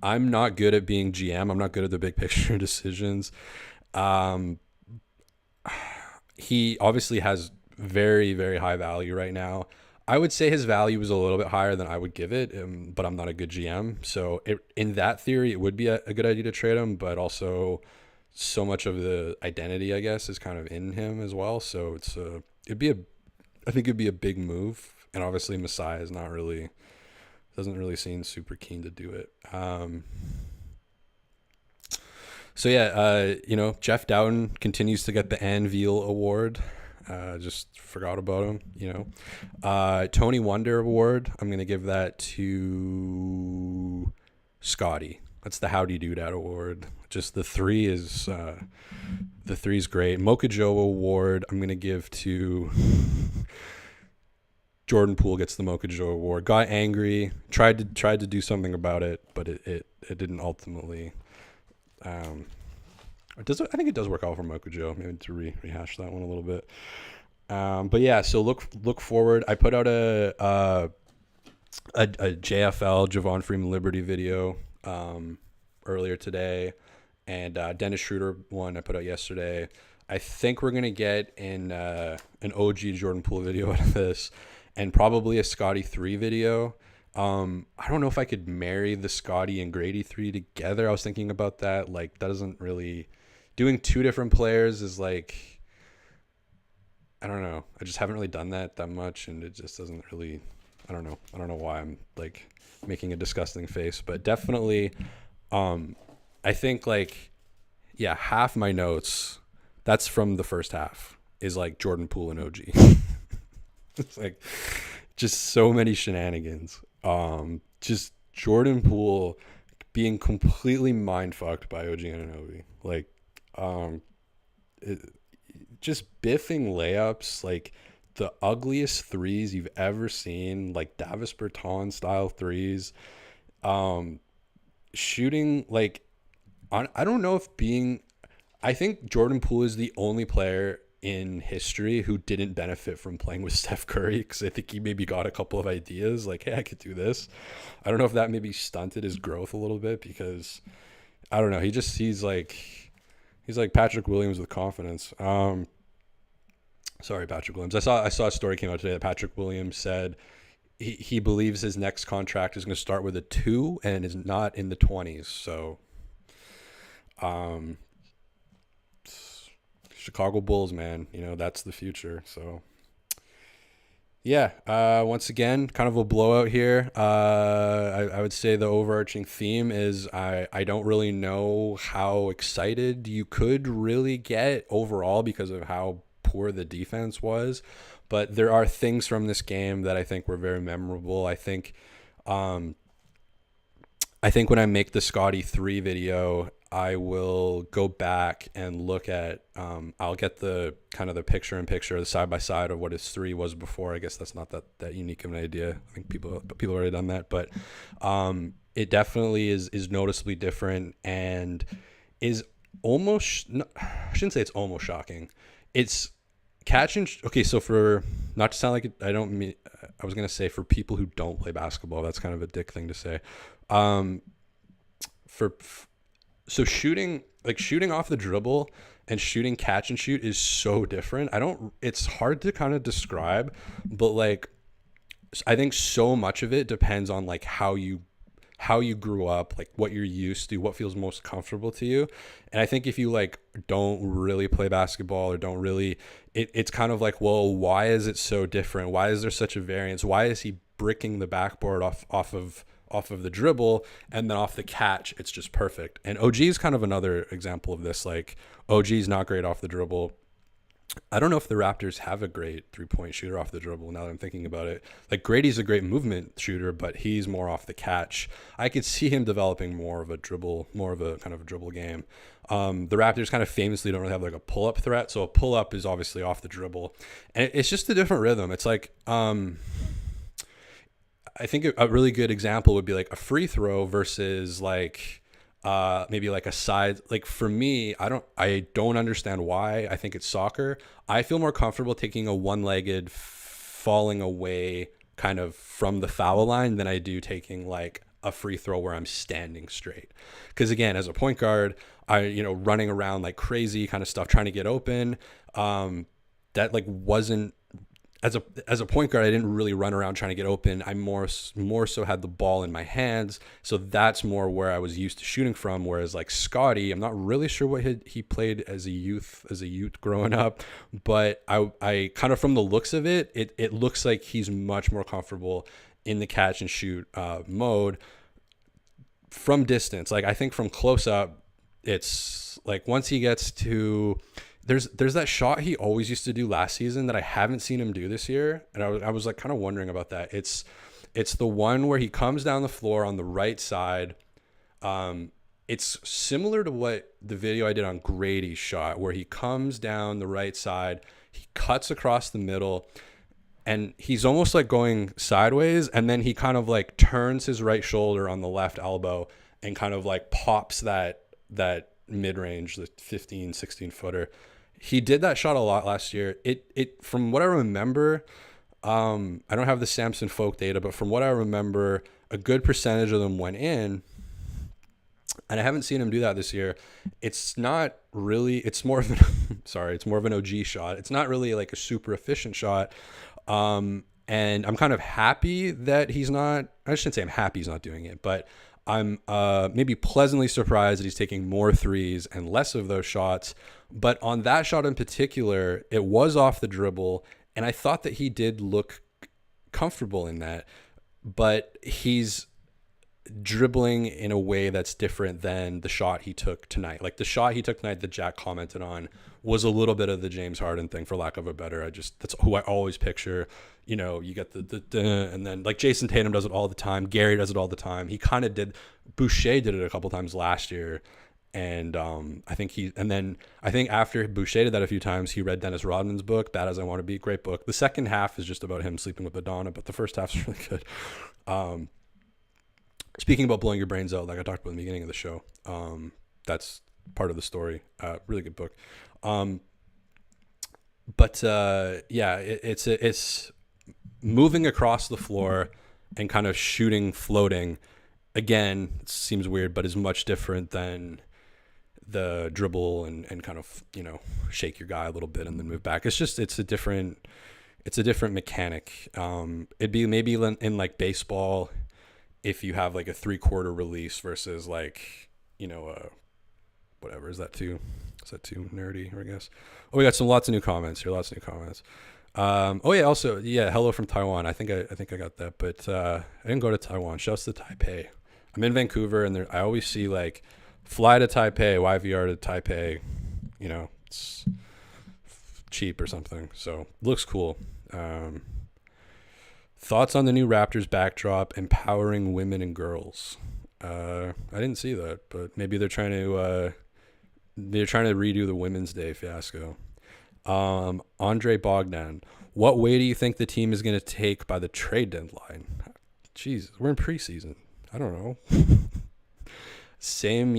not good at being GM. I'm not good at the big picture decisions. He obviously has very, very high value right now. I would say his value is a little bit higher than I would give it, but I'm not a good GM. So in that theory, it would be a good idea to trade him, but also so much of the identity, I guess, is kind of in him as well. So I think it'd be a big move. And obviously Masai is doesn't really seem super keen to do it. So yeah, Jeff Dowden continues to get the Anvil Award. Just forgot about him, Tony Wonder Award. I'm going to give that to Scotty. That's the Howdy Do That Award. Just the three is great. Mocha Joe Award, I'm going to give to Jordan Poole. Gets the Mocha Joe Award. Got angry, tried to do something about it, but it didn't ultimately. I think it does work out for Mocha Joe. Maybe to rehash that one a little bit. But yeah, so look forward. I put out a JFL Javon Freeman-Liberty video earlier today, and Dennis Schroder one I put out yesterday. I think we're gonna get an OG Jordan Poole video out of this, and probably a Scotty 3 video. I don't know if I could marry the Scotty and Grady 3 together. I was thinking about that. Like, that doesn't really, doing two different players is like, I don't know. I just haven't really done that much, and it just doesn't really, I don't know why I'm like making a disgusting face, but definitely, I think like, yeah, half my notes, that's from the first half, is like Jordan Poole and OG. It's like just so many shenanigans. Just Jordan Poole being completely mind fucked by OG Anunoby. Like, just biffing layups, like the ugliest threes you've ever seen, like Davis Bertans style threes. Shooting like, I don't know if I think Jordan Poole is the only player in history who didn't benefit from playing with Steph Curry, because I think he maybe got a couple of ideas like, hey, I could do this. I don't know if that maybe stunted his growth a little bit, because I don't know, he's like Patrick Williams with confidence. Sorry, Patrick Williams. I saw a story came out today that Patrick Williams said he believes his next contract is going to start with a 2 and is not in the 20s. So Chicago Bulls, man, that's the future. So yeah, once again, kind of a blowout here. I would say the overarching theme is I don't really know how excited you could really get overall because of how poor the defense was, but there are things from this game that I think were very memorable. I think when I make the Scotty 3 video, I will go back and look at, I'll get the kind of the picture-in-picture, the side-by-side of what his 3 was before. I guess that's not that unique of an idea. I think people have already done that, but it definitely is noticeably different and is almost, I shouldn't say it's almost shocking. It's okay, so for, not to sound like it, I was going to say for people who don't play basketball, that's kind of a dick thing to say. So shooting off the dribble and shooting catch and shoot is so different. It's hard to kind of describe, but like, I think so much of it depends on like how you how you grew up, like what you're used to, what feels most comfortable to you. And I think if you like don't really play basketball or don't really, it's kind of like, well, why is it so different? Why is there such a variance? Why is he bricking the backboard off of the dribble, and then off the catch it's just perfect? And OG is kind of another example of this. Like OG is not great off the dribble. I don't know if the Raptors have a great 3-point shooter off the dribble now that I'm thinking about it. Like Grady's a great movement shooter, but he's more off the catch. I could see him developing more of a dribble game. The Raptors kind of famously don't really have like a pull-up threat. So a pull-up is obviously off the dribble. And it's just a different rhythm. It's like, I think a really good example would be like a free throw versus like, maybe like a side. Like for me, I don't understand why. I think it's soccer. I feel more comfortable taking a one-legged falling away kind of from the foul line than I do taking like a free throw where I'm standing straight. Because again, as a point guard, running around like crazy kind of stuff, trying to get open, that like wasn't, as a point guard, I didn't really run around trying to get open. I more so had the ball in my hands. So that's more where I was used to shooting from. Whereas like Scotty, I'm not really sure what he played as a youth growing up, but I kind of, from the looks of it, it looks like he's much more comfortable in the catch and shoot mode from distance. Like I think from close up, it's like once he gets to, there's that shot he always used to do last season that I haven't seen him do this year, and I was like kind of wondering about that. It's the one where he comes down the floor on the right side. It's similar to what the video I did on Grady's shot, where he comes down the right side, he cuts across the middle, and he's almost like going sideways, and then he kind of like turns his right shoulder on the left elbow and kind of like pops that mid-range, the 15, 16 footer. He did that shot a lot last year. It from what I remember, I don't have the Samson Folk data, but from what I remember, a good percentage of them went in. And I haven't seen him do that this year. It's not really, it's more of an, it's more of an OG shot. It's not really like a super efficient shot. And I'm kind of happy that he's not, I shouldn't say I'm happy he's not doing it, but I'm maybe pleasantly surprised that he's taking more threes and less of those shots. But on that shot in particular, it was off the dribble, and I thought that he did look comfortable in that. But he's dribbling in a way that's different than the shot he took tonight. Like the shot he took tonight that Jack commented on was a little bit of the James Harden thing, for lack of a better. That's who I always picture. You know, you get the and then like Jason Tatum does it all the time. Gary does it all the time. He kind of did. Boucher did it a couple times last year. And I think after Boucher did that a few times, he read Dennis Rodman's book, Bad as I Want to Be. Great book. The second half is just about him sleeping with Madonna, but the first half is really good. Speaking about blowing your brains out, like I talked about in the beginning of the show, that's part of the story. Really good book. It's moving across the floor and kind of shooting, floating. Again, it seems weird, but is much different than the dribble and kind of, shake your guy a little bit and then move back. It's a different mechanic. It'd be maybe in like baseball, if you have like a 3/4 release versus like, whatever. Is that too nerdy, I guess? Oh, we got lots of new comments here. Hello from Taiwan. I think I got that, but I didn't go to Taiwan. Shouts to Taipei. I'm in Vancouver, and I always see like fly to Taipei, YVR to Taipei. It's cheap or something, so looks cool. Thoughts on the new Raptors backdrop, empowering women and girls? I didn't see that, but maybe they're trying to redo the Women's Day fiasco. Andre Bogdan, what way do you think the team is going to take by the trade deadline? Jesus, we're in preseason. I don't know. Same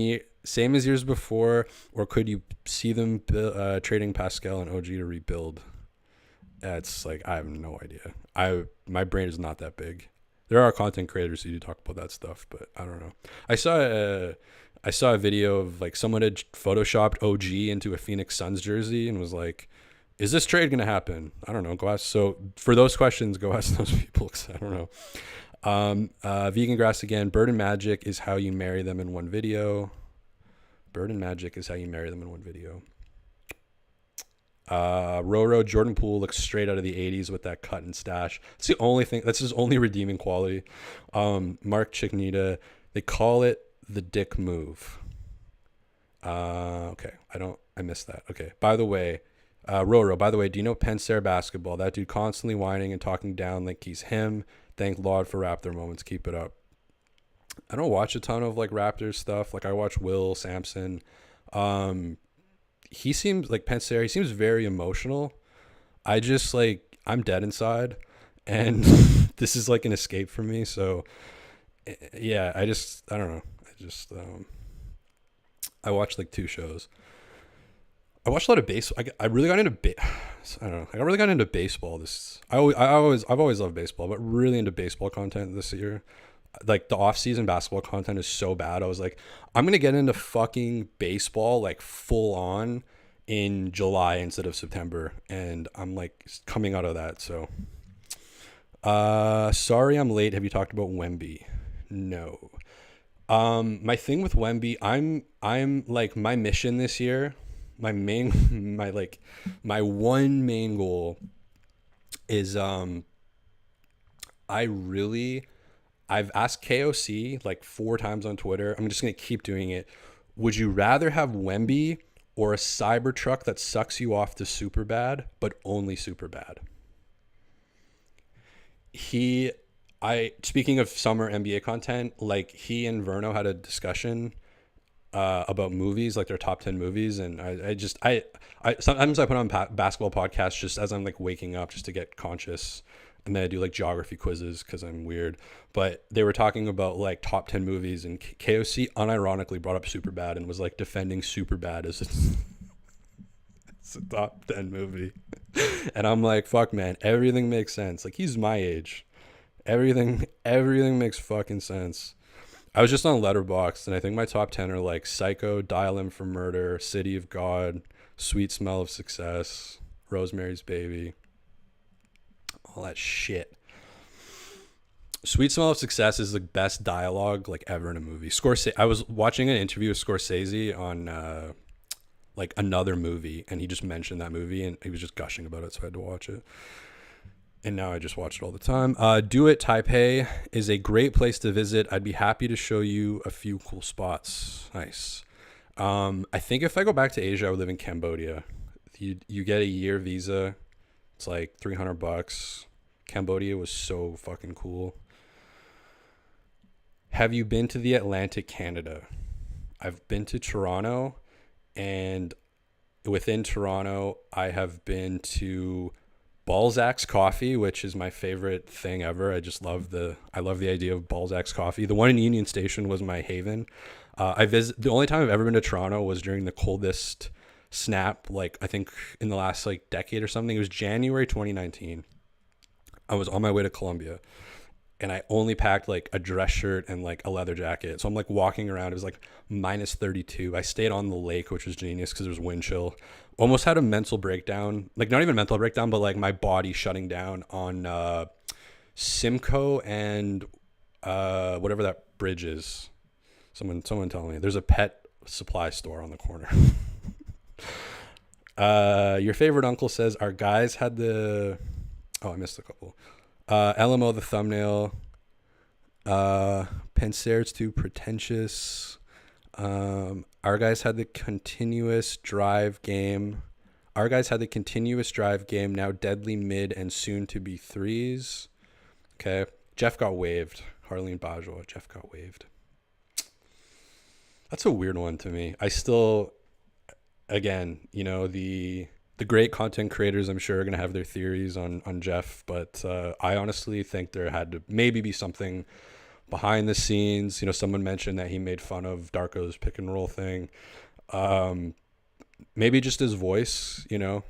as years before, or could you see them trading Pascal and OG to rebuild? It's like, I have no idea. My brain is not that big. There are content creators who do talk about that stuff, but I don't know. I saw a video of like someone had photoshopped OG into a Phoenix Suns jersey and was like, is this trade going to happen? I don't know. So for those questions, go ask those people, because I don't know. Vegan Grass again. Bird and Magic is how you marry them in one video. Bird and Magic is how you marry them in one video. Roro, Jordan Poole looks straight out of the 80s with that cut and stash. It's the only thing. That's his only redeeming quality. Mark Chicknita, they call it the dick move. Okay. I missed that. Okay. By the way, Roro, by the way, do you know Penn State basketball? That dude constantly whining and talking down like he's him. Thank Lord for Raptor moments. Keep it up. I don't watch a ton of like Raptors stuff. Like I watch Will Sampson. He seems like Penn State. He seems very emotional. I just like, I'm dead inside and this is like an escape for me. So yeah, I don't know. I watched like 2 shows. I watched a lot of baseball. I really got into I don't know. I really got into baseball. I've always loved baseball, but really into baseball content this year. Like the off-season basketball content is so bad. I was like, I'm gonna get into fucking baseball like full on in July instead of September, and I'm like coming out of that. So, sorry I'm late. Have you talked about Wemby? No. My thing with Wemby, I'm like my mission this year. My one main goal is I've asked KOC like 4 times on Twitter. I'm just going to keep doing it. Would you rather have Wemby or a Cybertruck that sucks you off to super bad, but only super bad? Speaking of summer NBA content, like he and Verno had a discussion about movies, like their top 10 movies, and I sometimes I put on basketball podcasts just as I'm like waking up just to get conscious, and then I do like geography quizzes because I'm weird. But they were talking about like top 10 movies, and KOC unironically brought up Superbad and was like defending Superbad as it's a top 10 movie. And I'm like, fuck man, everything makes sense. Like he's my age. Everything makes fucking sense. I was just on Letterboxd, and I think my top 10 are like Psycho, Dial M for Murder, City of God, Sweet Smell of Success, Rosemary's Baby, all that shit. Sweet Smell of Success is the best dialogue like ever in a movie. I was watching an interview with Scorsese on like another movie, and he just mentioned that movie, and he was just gushing about it, so I had to watch it. And now I just watch it all the time. Do It Taipei is a great place to visit. I'd be happy to show you a few cool spots. Nice. I think if I go back to Asia, I would live in Cambodia. You get a year visa. It's like $300. Cambodia was so fucking cool. Have you been to the Atlantic Canada? I've been to Toronto, and within Toronto, I have been to Balzac's Coffee, which is my favorite thing ever. I love the idea of Balzac's Coffee. The one in Union Station was my haven. The only time I've ever been to Toronto was during the coldest snap, like I think in the last like decade or something. It was January 2019. I was on my way to Colombia, and I only packed like a dress shirt and like a leather jacket. So I'm like walking around. It was like minus 32. I stayed on the lake, which was genius because there was wind chill. Almost had a mental breakdown, like not even mental breakdown, but like my body shutting down on Simcoe and whatever that bridge is. Someone tell me. There's a pet supply store on the corner. Your favorite uncle says our guys had the... Oh, I missed a couple. LMO, the thumbnail. Pensair's too pretentious. Our guys had the continuous drive game. Now deadly mid and soon to be threes. Okay. Jeff got waived. Harleen Bajoa. Jeff got waived. That's a weird one to me. I still, again, you know, the great content creators, I'm sure, are going to have their theories on Jeff, but I honestly think there had to maybe be something behind the scenes. You know, someone mentioned that he made fun of Darko's pick and roll thing. Maybe just his voice, you know.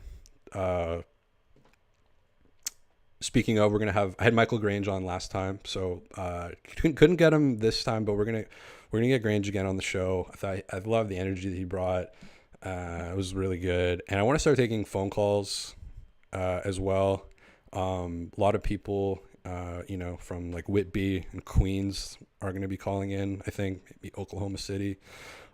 Speaking of, I had Michael Grange on last time, so couldn't get him this time, but we're gonna get Grange again on the show. I love the energy that he brought. It was really good, and I want to start taking phone calls as well. A lot of people from like Whitby and Queens are going to be calling in. I think maybe Oklahoma City.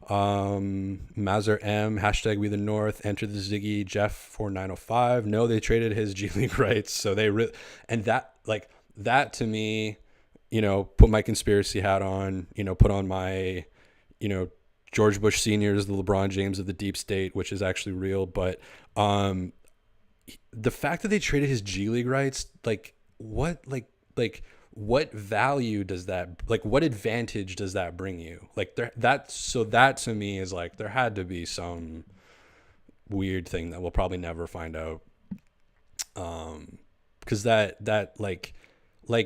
Mazar M, hashtag We the North, enter the Ziggy, Jeff 4905. No, they traded his G League rights. So and that to me, put my conspiracy hat on, put on my, George Bush Sr. is the LeBron James of the deep state, which is actually real. But the fact that they traded his G League rights, what value does that, what advantage does that bring you? That to me is there had to be some weird thing that we'll probably never find out. Because that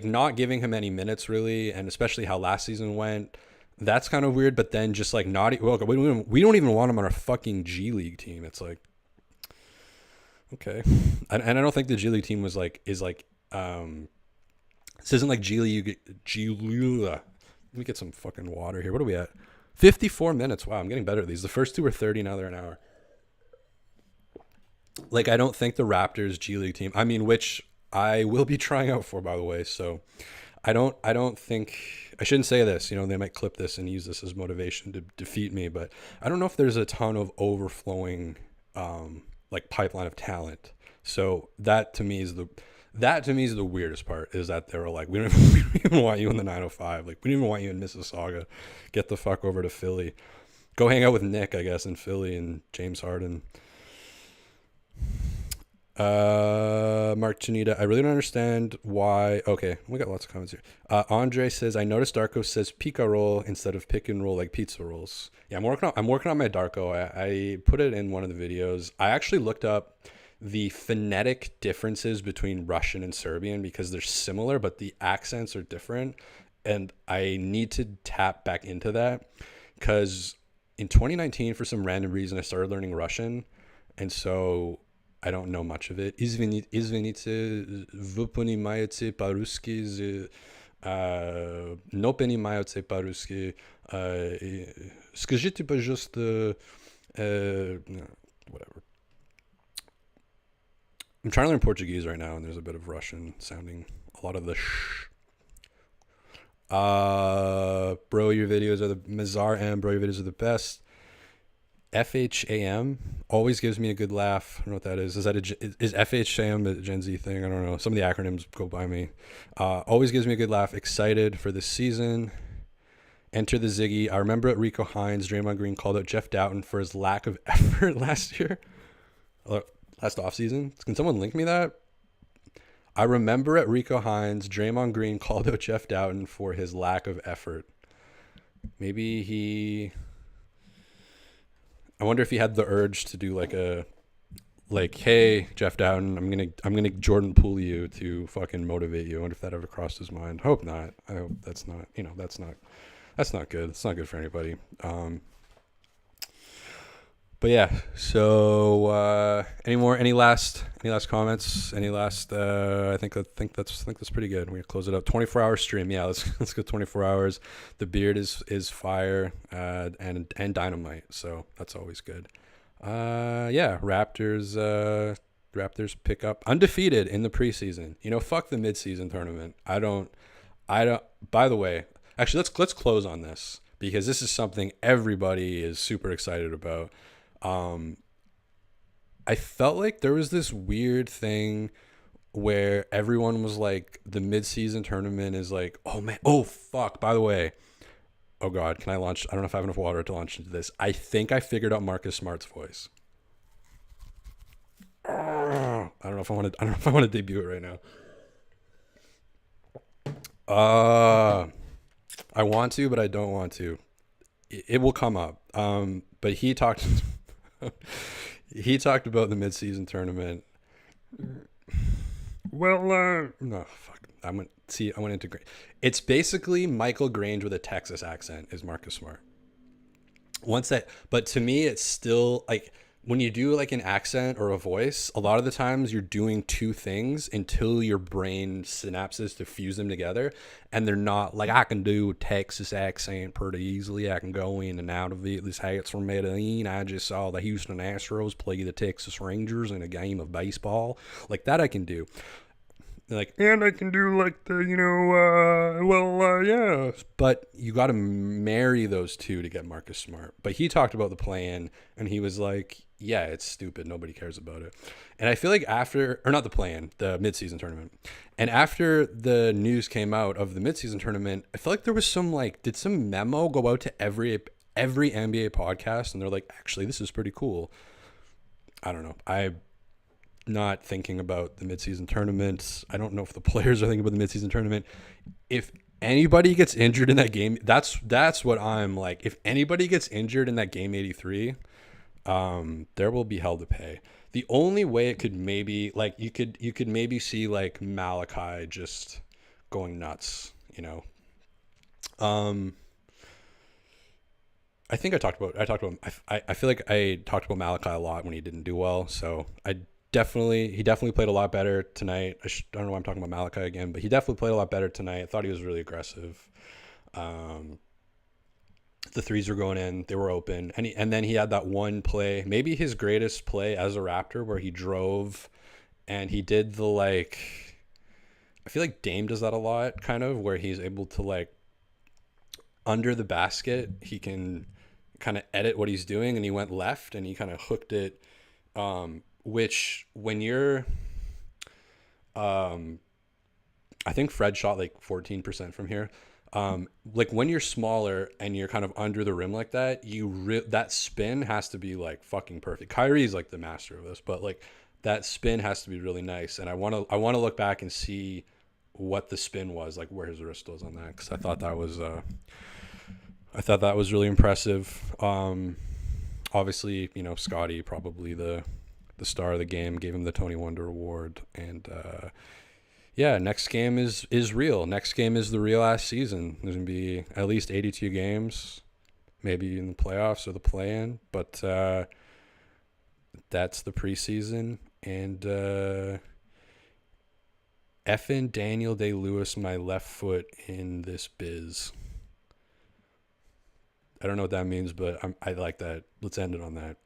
not giving him any minutes really, and especially how last season went, that's kind of weird. But then just we don't even want him on our fucking G League team. It's okay, and I don't think the G League team this isn't like G League. Let me get some fucking water here. What are we at? 54 minutes. Wow, I'm getting better at these. The first two were 30. Now they're an hour. I don't think the Raptors G League team, which I will be trying out for, by the way. So I don't think, I shouldn't say this, they might clip this and use this as motivation to defeat me, but I don't know if there's a ton of overflowing, pipeline of talent. So that to me is the weirdest part, is that they were we don't even want you in the 905. We don't even want you in Mississauga. Get the fuck over to Philly. Go hang out with Nick, I guess, in Philly, and James Harden. Mark Chinita, I really don't understand why. Okay, we got lots of comments here. Andre says, I noticed Darko says pica roll instead of pick and roll like pizza rolls. Yeah, I'm working on my Darko. I put it in one of the videos. I actually looked up the phonetic differences between Russian and Serbian because they're similar, but the accents are different. And I need to tap back into that because in 2019, for some random reason, I started learning Russian. And so I don't know much of it. Извините, вы понимаете по-русски, но понимаете по-русски. Скажите, пожалуйста, whatever. I'm trying to learn Portuguese right now, and there's a bit of Russian sounding. A lot of the bro, your videos are the Mazar M. Bro, your videos are the best. FHAM always gives me a good laugh. I don't know what that is. Is FHAM a Gen Z thing? I don't know. Some of the acronyms go by me. Always gives me a good laugh. Excited for this season. Enter the Ziggy. I remember at Rico Hines, Draymond Green called out Jeff Doughton for his lack of effort last year. Last offseason. Can someone link me that? I remember at Rico Hines, Draymond Green called out Jeff Doughton for his lack of effort. Maybe I wonder if he had the urge to do hey, Jeff Doughton, I'm gonna Jordan Poole you to fucking motivate you. I wonder if that ever crossed his mind. Hope not. I hope that's not good. It's not good for anybody. But yeah, so any last comments? Any last I think that's pretty good. We're gonna close it up. 24-hour stream. Yeah, let's go 24 hours. The beard is fire and dynamite. So that's always good. Yeah, Raptors pick up undefeated in the preseason. Fuck the midseason tournament. I don't by the way, actually let's close on this because this is something everybody is super excited about. I felt like there was this weird thing where everyone was like, the mid-season tournament is oh man, oh fuck, by the way, oh god, can I launch? I don't know if I have enough water to launch into this. I think I figured out Marcus Smart's voice. I don't know if I want to debut it right now. I want to, but I don't want to. It will come up. But he talked about the mid-season tournament. Well, no, fuck. I went into Grange. It's basically Michael Grange with a Texas accent is Marcus Smart. But to me, it's still when you do an accent or a voice, a lot of the times you're doing two things until your brain synapses to fuse them together. And they're not I can do a Texas accent pretty easily. I can go in and out of it. This hat's from Medellin. I just saw the Houston Astros play the Texas Rangers in a game of baseball. That I can do. like, and I can do like the, yeah. But you got to marry those two to get Marcus Smart. But he talked about the play-in, and he was like, yeah, it's stupid. Nobody cares about it. And I feel like after, or not the play-in, the midseason tournament. And after the news came out of the midseason tournament, I feel like there was some like, did some memo go out to every NBA podcast? And they're like, actually, this is pretty cool. I don't know. I'm not thinking about the midseason tournament. I don't know if the players are thinking about the midseason tournament. If anybody gets injured in that game, that's what I'm like. If anybody gets injured in that game 83, there will be hell to pay. The only way it could maybe like you could maybe see like Malachi just going nuts, I think I talked about I feel like I talked about Malachi a lot when he didn't do well. So he definitely played a lot better tonight. I don't know why I'm talking about Malachi again, but he definitely played a lot better tonight. I thought he was really aggressive. The threes were going in, they were open, and then he had that one play, maybe his greatest play as a Raptor, where he drove and he did the like. I feel like Dame does that a lot, kind of, where he's able to like under the basket, he can kind of edit what he's doing, and he went left and he kind of hooked it, which when you're I think Fred shot like 14% from here. Like when you're smaller and you're kind of under the rim like that, that spin has to be like fucking perfect. Kyrie's like the master of this, but like that spin has to be really nice. And I want to look back and see what the spin was, like where his wrist was on that, because I thought that was really impressive. Obviously, Scotty, probably the star of the game, gave him the Tony Wonder Award, and yeah, next game is real. Next game is the real ass season. There's gonna be at least 82 games, maybe in the playoffs or the play-in, but that's the preseason. And effing Daniel Day-Lewis, my left foot in this biz. I don't know what that means, but I like that. Let's end it on that.